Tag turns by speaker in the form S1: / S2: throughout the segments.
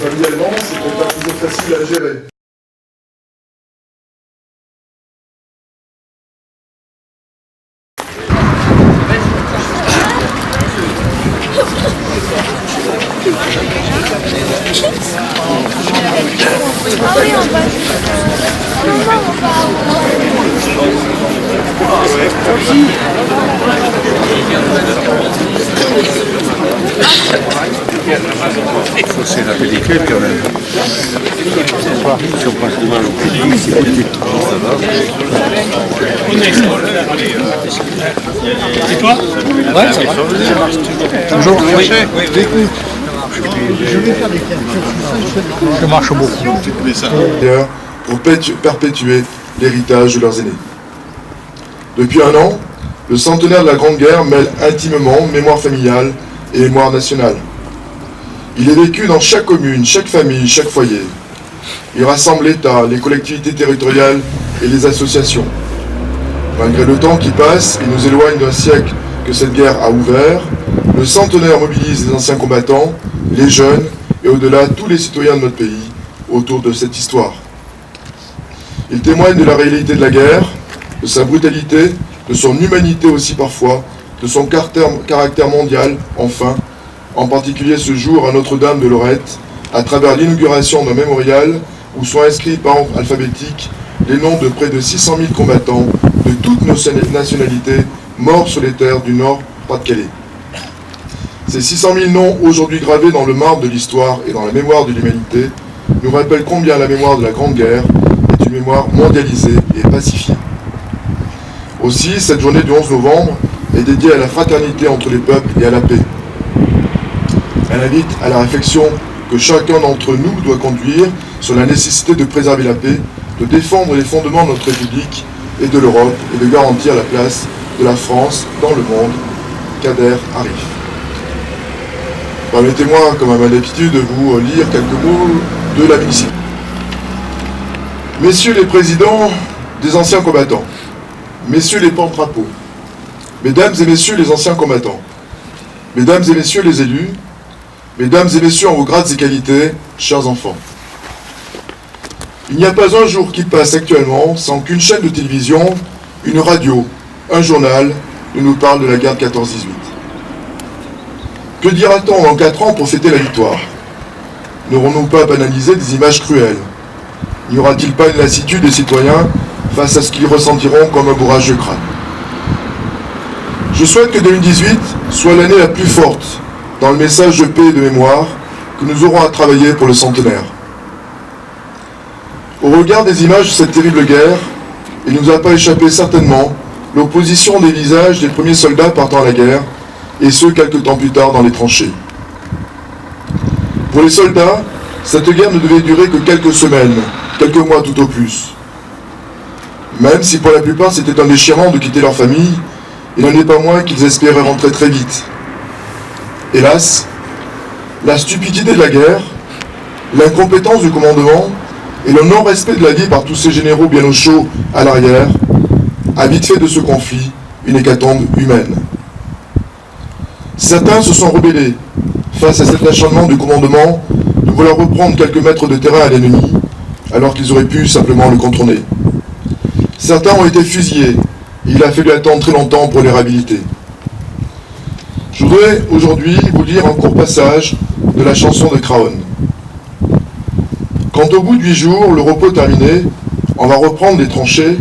S1: Familialement, c'est pas toujours facile à gérer.
S2: C'est la pellicule quand même. Si on passe devant le public, c'est petit. Ça va.
S3: Et toi? Ouais, ça va. Bonjour. Oui. Je vais faire des questions. Je marche beaucoup.
S1: Pour perpétuer l'héritage de leurs aînés. Depuis un an, le centenaire de la Grande Guerre mêle intimement mémoire familiale et mémoire nationale. Il est vécu dans chaque commune, chaque famille, chaque foyer. Il rassemble l'État, les collectivités territoriales et les associations. Malgré le temps qui passe et nous éloigne d'un siècle que cette guerre a ouvert, le centenaire mobilise les anciens combattants, les jeunes et au-delà tous les citoyens de notre pays autour de cette histoire. Il témoigne de la réalité de la guerre, de sa brutalité, de son humanité aussi parfois, de son caractère mondial, enfin, en particulier ce jour à Notre-Dame de Lorette, à travers l'inauguration d'un mémorial où sont inscrits par ordre alphabétique les noms de près de 600 000 combattants de toutes nos nationalités morts sur les terres du Nord-Pas-de-Calais. Ces 600 000 noms aujourd'hui gravés dans le marbre de l'histoire et dans la mémoire de l'humanité nous rappellent combien la mémoire de la Grande Guerre est une mémoire mondialisée et pacifiée. Aussi, cette journée du 11 novembre est dédiée à la fraternité entre les peuples et à la paix. Elle invite à la réflexion que chacun d'entre nous doit conduire sur la nécessité de préserver la paix, de défendre les fondements de notre République et de l'Europe et de garantir la place de la France dans le monde. Kader Arif. Permettez-moi, comme à ma habitude, de vous lire quelques mots de la municipalité. Messieurs les présidents des anciens combattants, messieurs les porte-drapeaux, mesdames et messieurs les anciens combattants, mesdames et messieurs les élus, mesdames et messieurs en vos grades et qualités, chers enfants. Il n'y a pas un jour qui passe actuellement sans qu'une chaîne de télévision, une radio, un journal ne nous parle de la guerre de 14-18. Que dira-t-on dans 4 ans pour fêter la victoire? N'aurons-nous pas banalisé des images cruelles? N'y aura-t-il pas une lassitude des citoyens face à ce qu'ils ressentiront comme un bourrage de crâne? Je souhaite que 2018 soit l'année la plus forte dans le message de paix et de mémoire que nous aurons à travailler pour le centenaire. Au regard des images de cette terrible guerre, il ne nous a pas échappé certainement l'opposition des visages des premiers soldats partant à la guerre, et ceux quelques temps plus tard dans les tranchées. Pour les soldats, cette guerre ne devait durer que quelques semaines, quelques mois tout au plus. Même si pour la plupart c'était un déchirement de quitter leur famille, il n'en est pas moins qu'ils espéraient rentrer très vite. Hélas, la stupidité de la guerre, l'incompétence du commandement et le non-respect de la vie par tous ces généraux bien au chaud à l'arrière a vite fait de ce conflit une hécatombe humaine. Certains se sont rebellés face à cet acharnement du commandement de vouloir reprendre quelques mètres de terrain à l'ennemi alors qu'ils auraient pu simplement le contourner. Certains ont été fusillés et il a fallu attendre très longtemps pour les réhabiliter. Je voudrais aujourd'hui vous lire un court passage de la chanson de Craon. Quand au bout de 8 jours, le repos terminé, on va reprendre les tranchées,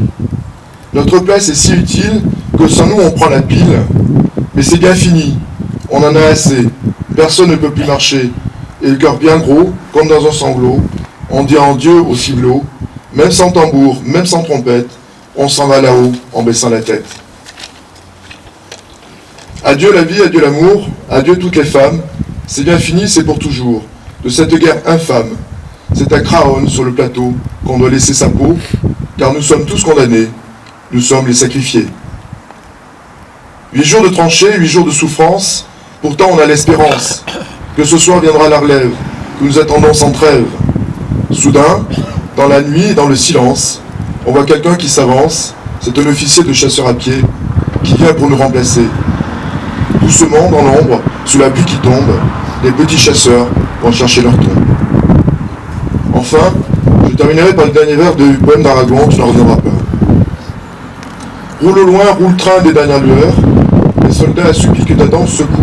S1: notre place est si utile que sans nous on prend la pile, mais c'est bien fini, on en a assez, personne ne peut plus marcher, et le cœur bien gros, comme dans un sanglot, on dit en Dieu au ciblot, même sans tambour, même sans trompette, on s'en va là-haut en baissant la tête. Adieu la vie, adieu l'amour, adieu toutes les femmes, c'est bien fini, c'est pour toujours, de cette guerre infâme. C'est à Craon, sur le plateau, qu'on doit laisser sa peau, car nous sommes tous condamnés, nous sommes les sacrifiés. 8 jours de tranchées, 8 jours de souffrance, pourtant on a l'espérance que ce soir viendra la relève, que nous attendons sans trêve. Soudain, dans la nuit et dans le silence, on voit quelqu'un qui s'avance, c'est un officier de chasseur à pied qui vient pour nous remplacer. Doucement, dans l'ombre, sous la pluie qui tombe, les petits chasseurs vont chercher leur tombe. Enfin, je terminerai par le dernier vers du poème d'Aragon, Tu n'en reviendras pas. Roule au loin, roule le train des dernières lueurs, les soldats supplient que ta danse secoue,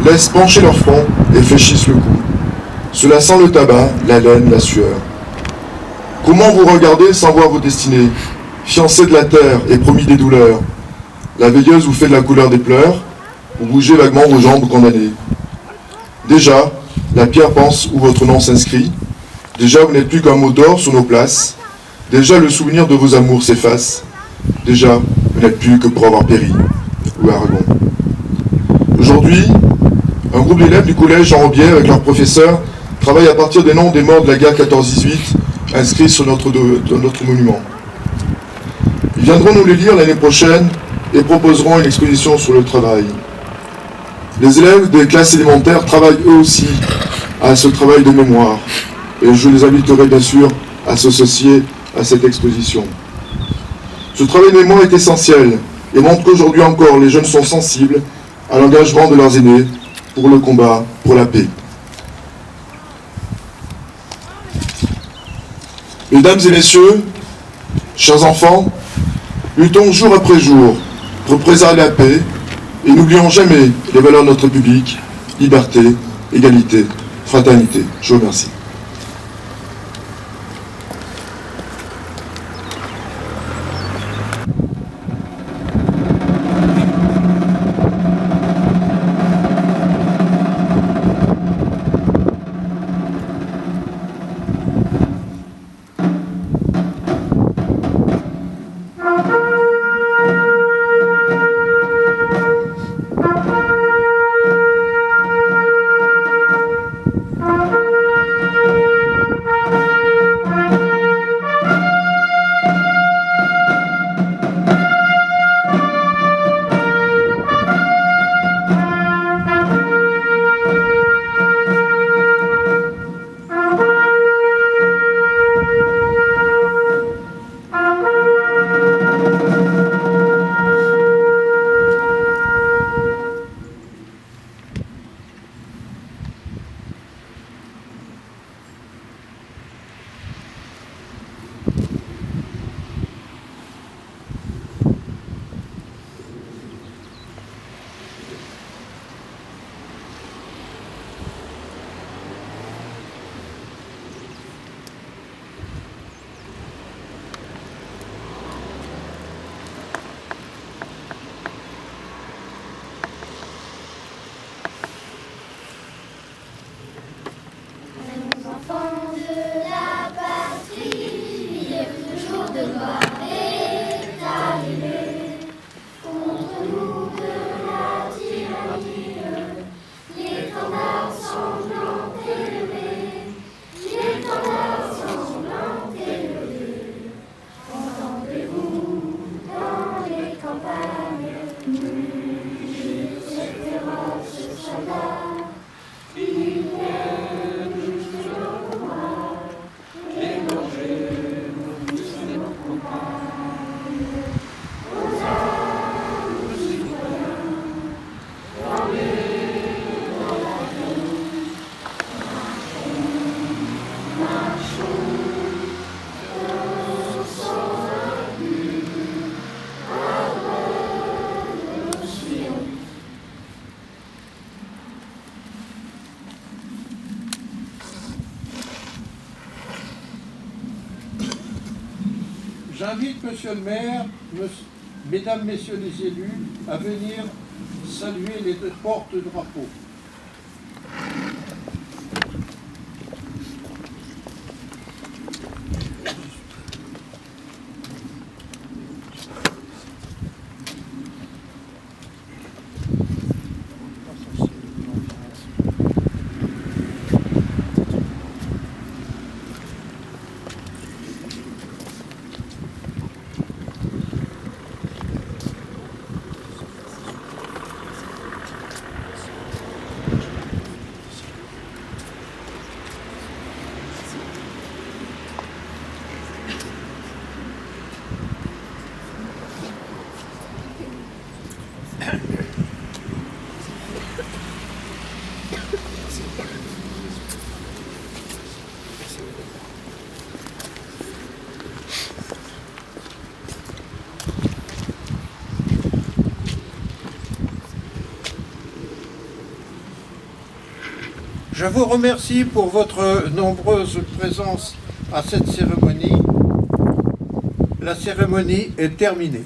S1: laisse pencher leur front et fléchissent le cou. Cela sent le tabac, la laine, la sueur. Comment vous regardez sans voir vos destinées, fiancés de la terre et promis des douleurs? La veilleuse vous fait de la couleur des pleurs, vous bougez vaguement vos jambes condamnées. Déjà, la pierre pense où votre nom s'inscrit. Déjà, vous n'êtes plus qu'un mot d'or sur nos places. Déjà, le souvenir de vos amours s'efface. Déjà, vous n'êtes plus que pour avoir péri. Ou Aragon. Aujourd'hui, un groupe d'élèves du collège Jean Robier, avec leurs professeurs, travaille à partir des noms des morts de la guerre 14-18 inscrits sur notre monument. Ils viendront nous les lire l'année prochaine et proposeront une exposition sur le travail. Les élèves des classes élémentaires travaillent eux aussi à ce travail de mémoire et je les inviterai bien sûr à s'associer à cette exposition. Ce travail de mémoire est essentiel et montre qu'aujourd'hui encore les jeunes sont sensibles à l'engagement de leurs aînés pour le combat pour la paix. Mesdames et messieurs, chers enfants, luttons jour après jour pour préserver la paix et n'oublions jamais les valeurs de notre République, liberté, égalité, fraternité. Je vous remercie.
S4: J'invite Monsieur le maire, Mesdames, Messieurs les élus, à venir saluer les deux porte-drapeaux. Je vous remercie pour votre nombreuse présence à cette cérémonie. La cérémonie est terminée.